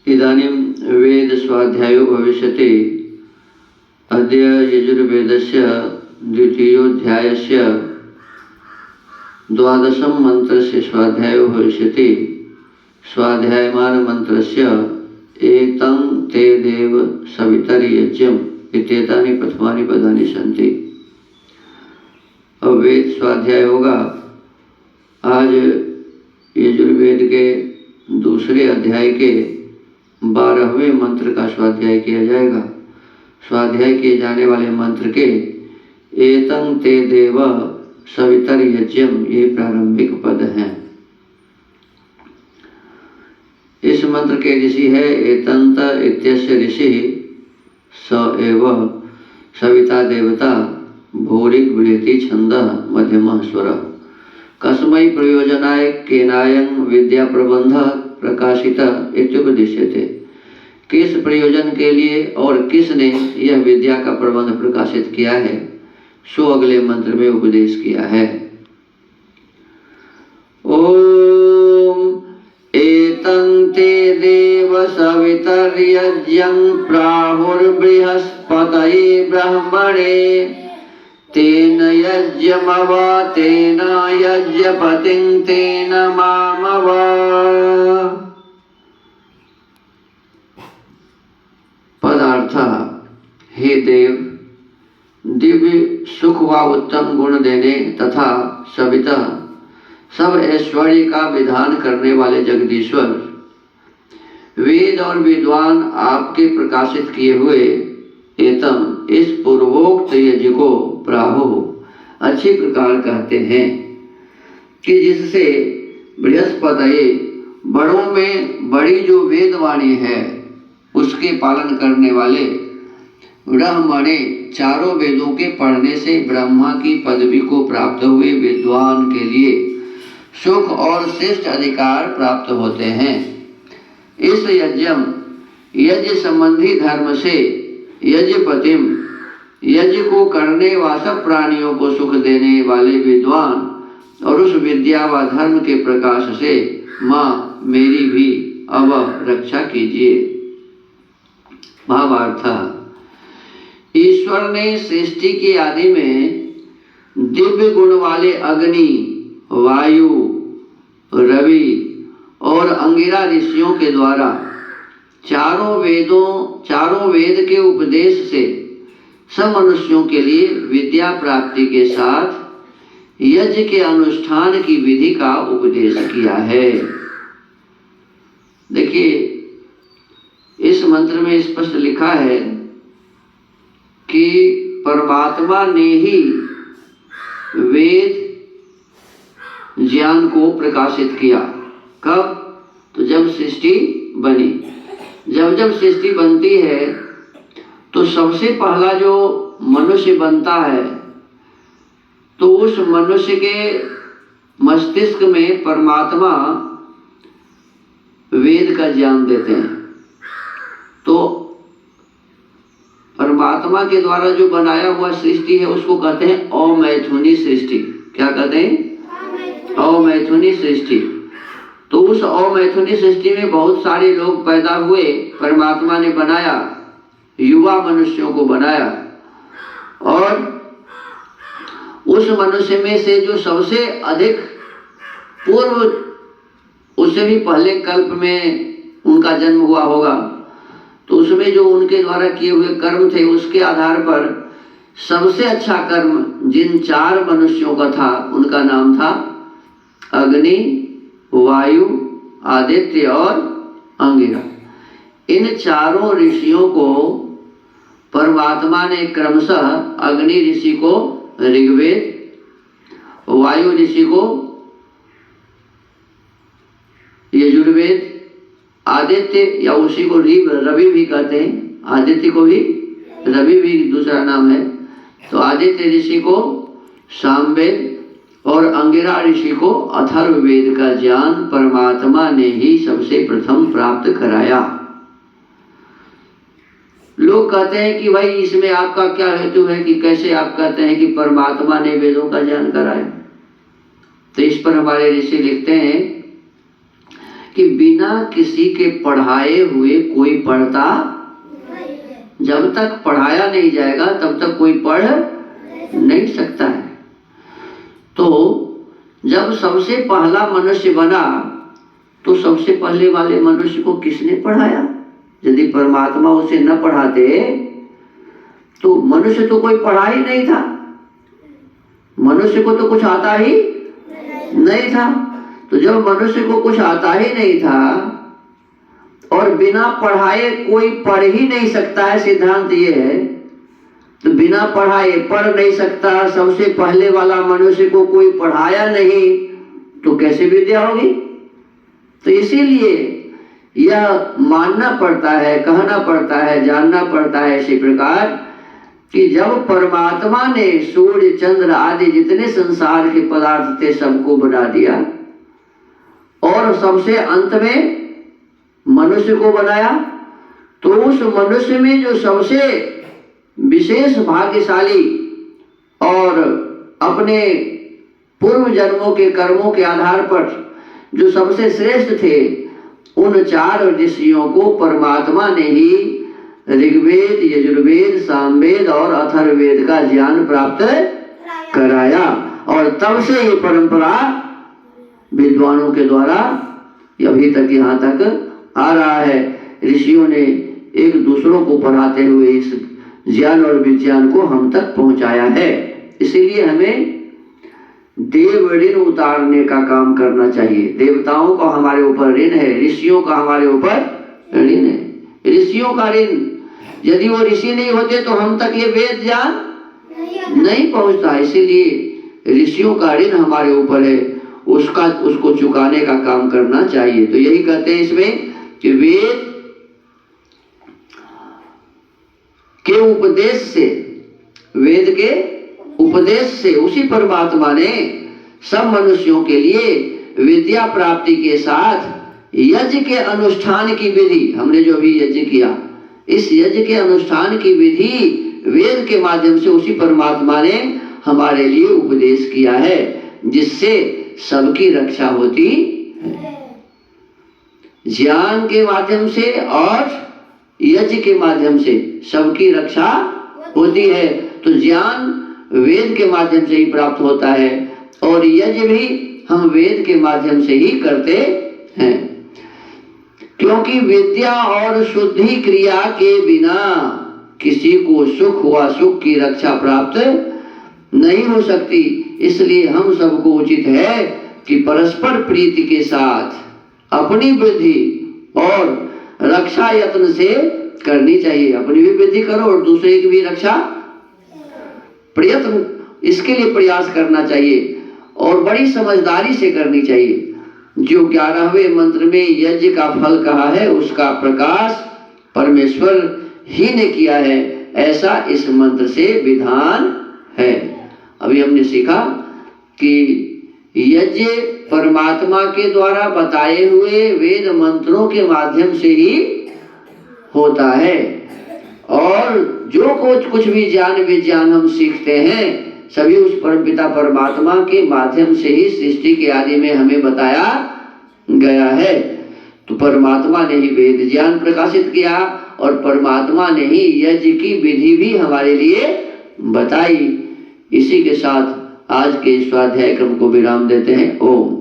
इदानीं वेद स्वाध्यायो भविष्यति। अद्य यजुर्वेदस्य द्वितीयोऽध्यायस्य 12 मन्त्रस्य स्वाध्यायो भविष्यति। स्वाध्यायमान मन्त्रस्य एतं ते देव सवितर्यज्ञम् इत्येतानि प्रथमानि पदानि सन्ति। अब वेद स्वाध्याय होगा। आज यजुर्वेद के दूसरे अध्याय के 12वें मंत्र का स्वाध्याय किया जाएगा। स्वाध्याय किए जाने वाले मंत्र के एतं ते देव सवितर्यज्ञम् ये प्रारंभिक पद हैं। इस मंत्र के ऋषि है एतंत इत्यस्य ऋषि स एव सविता देवता भूरिक बृहति छंदः मध्यमः स्वरः कस्मै प्रयोजनाय केनायं विद्या प्रबंध प्रकाशित इत्युपदिश्यते। किस प्रयोजन के लिए और किसने यह विद्या का प्रबंध प्रकाशित किया है, सो अगले मंत्र में उपदेश किया है। ओम एतं ते देव सवितर्यज्ञं प्राहुर्बृहस्पतये ब्रह्मणे तेन यज्ञमवा तेन यज्ञपतिं तेन मामवा। पदार्थ, हे देव, दिव्य सुख व उत्तम गुण देने तथा सविता सब ऐश्वर्य का विधान करने वाले जगदीश्वर, वेद और विद्वान आपके प्रकाशित किए हुए एतम इस पूर्वोक्त यज्ञ को प्राहु अच्छी प्रकार कहते हैं कि जिससे बृहस्पतये बड़ों में बड़ी जो वेदवाणी है उसके पालन करने वाले ब्रह्मणे चारों वेदों के पढ़ने से ब्रह्मा की पदवी को प्राप्त हुए विद्वान के लिए सुख और श्रेष्ठ अधिकार प्राप्त होते हैं। इस यज्ञ संबंधी धर्म से यज्ञपतिम यज्ञ को करने व सब प्राणियों को सुख देने वाले विद्वान और उस विद्या व धर्म के प्रकाश से माँ मेरी भी अब रक्षा कीजिए। भावार्थ, ईश्वर ने सृष्टि के आदि में दिव्य गुण वाले अग्नि, वायु, रवि और अंगिरा ऋषियों के द्वारा चारों वेद के उपदेश से सब मनुष्यों के लिए विद्या प्राप्ति के साथ यज्ञ के अनुष्ठान की विधि का उपदेश किया है। देखिए, इस मंत्र में स्पष्ट लिखा है कि परमात्मा ने ही वेद ज्ञान को प्रकाशित किया। कब? तो जब सृष्टि बनी। जब सृष्टि बनती है तो सबसे पहला जो मनुष्य बनता है तो उस मनुष्य के मस्तिष्क में परमात्मा वेद का ज्ञान देते हैं। तो परमात्मा के द्वारा जो बनाया हुआ सृष्टि है उसको कहते हैं अमैथुनी सृष्टि। क्या कहते हैं? अमैथुनी सृष्टि। तो उस अमैथुनी सृष्टि में बहुत सारे लोग पैदा हुए, परमात्मा ने बनाया, युवा मनुष्यों को बनाया और उस मनुष्य में से जो सबसे अधिक पूर्व उससे भी पहले कल्प में उनका जन्म हुआ होगा, तो उसमें जो उनके द्वारा किए हुए कर्म थे उसके आधार पर सबसे अच्छा कर्म जिन 4 मनुष्यों का था उनका नाम था अग्नि, वायु, आदित्य और अंगिरा। इन चारों ऋषियों को परमात्मा ने क्रमशः अग्नि ऋषि को ऋग्वेद, वायु ऋषि को यजुर्वेद, आदित्य या उसी को रवि भी कहते हैं, आदित्य को भी रवि भी दूसरा नाम है, तो आदित्य ऋषि को सामवेद और अंगिरा ऋषि को अथर्ववेद का ज्ञान परमात्मा ने ही सबसे प्रथम प्राप्त कराया। लोग कहते हैं कि भाई इसमें आपका क्या हेतु है कि कैसे आप कहते हैं कि परमात्मा ने वेदों का ज्ञान कराया। तो इस पर हमारे ऋषि लिखते हैं कि बिना किसी के पढ़ाए हुए कोई पढ़ता, जब तक पढ़ाया नहीं जाएगा तब तक कोई पढ़ नहीं सकता है। तो जब सबसे पहला मनुष्य बना तो सबसे पहले वाले मनुष्य को किसने पढ़ाया? यदि परमात्मा उसे न पढ़ाते तो मनुष्य तो कोई पढ़ा ही नहीं था, मनुष्य को तो कुछ आता ही नहीं था। तो जब मनुष्य को कुछ आता ही नहीं था और बिना पढ़ाए कोई पढ़ ही नहीं सकता है, सिद्धांत ये है, तो बिना पढ़ाए पढ़ नहीं सकता, सबसे पहले वाला मनुष्य को कोई पढ़ाया नहीं तो कैसे विद्या होगी? तो इसीलिए यह मानना पड़ता है, कहना पड़ता है, जानना पड़ता है इसी प्रकार कि जब परमात्मा ने सूर्य चंद्र आदि जितने संसार के पदार्थ थे सबको बना दिया और सबसे अंत में मनुष्य को बनाया, तो उस मनुष्य में जो सबसे विशेष भाग्यशाली और अपने पूर्व जन्मों के कर्मों के आधार पर जो सबसे श्रेष्ठ थे, उन 4 ऋषियों को परमात्मा ने ही ऋग्वेद, यजुर्वेद, सामवेद और अथर्ववेद का ज्ञान प्राप्त कराया। और तब से ये परंपरा विद्वानों के द्वारा अभी तक यहाँ तक आ रहा है। ऋषियों ने एक दूसरों को पढ़ाते हुए इस ज्ञान और विज्ञान को हम तक पहुंचाया है। इसीलिए हमें देव ऋण उतारने का काम करना चाहिए। देवताओं का हमारे ऊपर ऋण है, ऋषियों का हमारे ऊपर ऋण है। ऋषियों का ऋण, यदि वो ऋषि नहीं होते तो हम तक ये वेद ज्ञान नहीं पहुंचता। इसीलिए ऋषियों का ऋण हमारे ऊपर है, उसको चुकाने का काम करना चाहिए। तो यही कहते हैं इसमें कि वेद के उपदेश से, वेद के उपदेश से उसी परमात्मा ने सब मनुष्यों के लिए विद्या प्राप्ति के साथ यज्ञ के अनुष्ठान की विधि, हमने जो भी यज्ञ किया, इस यज्ञ के अनुष्ठान की विधि वेद के माध्यम से उसी परमात्मा ने हमारे लिए उपदेश किया है, जिससे सबकी रक्षा होती है। ज्ञान के माध्यम से और यज्ञ के माध्यम से सबकी रक्षा होती है। तो ज्ञान वेद के माध्यम से ही प्राप्त होता है और यज्ञ भी हम वेद के माध्यम से ही करते हैं, क्योंकि विद्या और शुद्धि क्रिया के बिना किसी को सुख व सुख की रक्षा प्राप्त नहीं हो सकती। इसलिए हम सबको उचित है कि परस्पर प्रीति के साथ अपनी वृद्धि और रक्षा यत्न से करनी चाहिए। अपनी भी वृद्धि करो और दूसरे की भी रक्षा, प्रयत्न इसके लिए प्रयास करना चाहिए और बड़ी समझदारी से करनी चाहिए। जो 11वें मंत्र में यज्ञ का फल कहा है उसका प्रकाश परमेश्वर ही ने किया है, ऐसा इस मंत्र से विधान है। अभी हमने सीखा कि यज्ञ परमात्मा के द्वारा बताए हुए वेद मंत्रों के माध्यम से ही होता है और जो कुछ भी ज्ञान विज्ञान हम सीखते हैं सभी उस परमपिता परमात्मा के माध्यम से ही सृष्टि के आदि में हमें बताया गया है। तो परमात्मा ने ही वेद ज्ञान प्रकाशित किया और परमात्मा ने ही यज्ञ की विधि भी हमारे लिए बताई। इसी के साथ आज के स्वाध्याय क्रम को विराम देते हैं। ओम।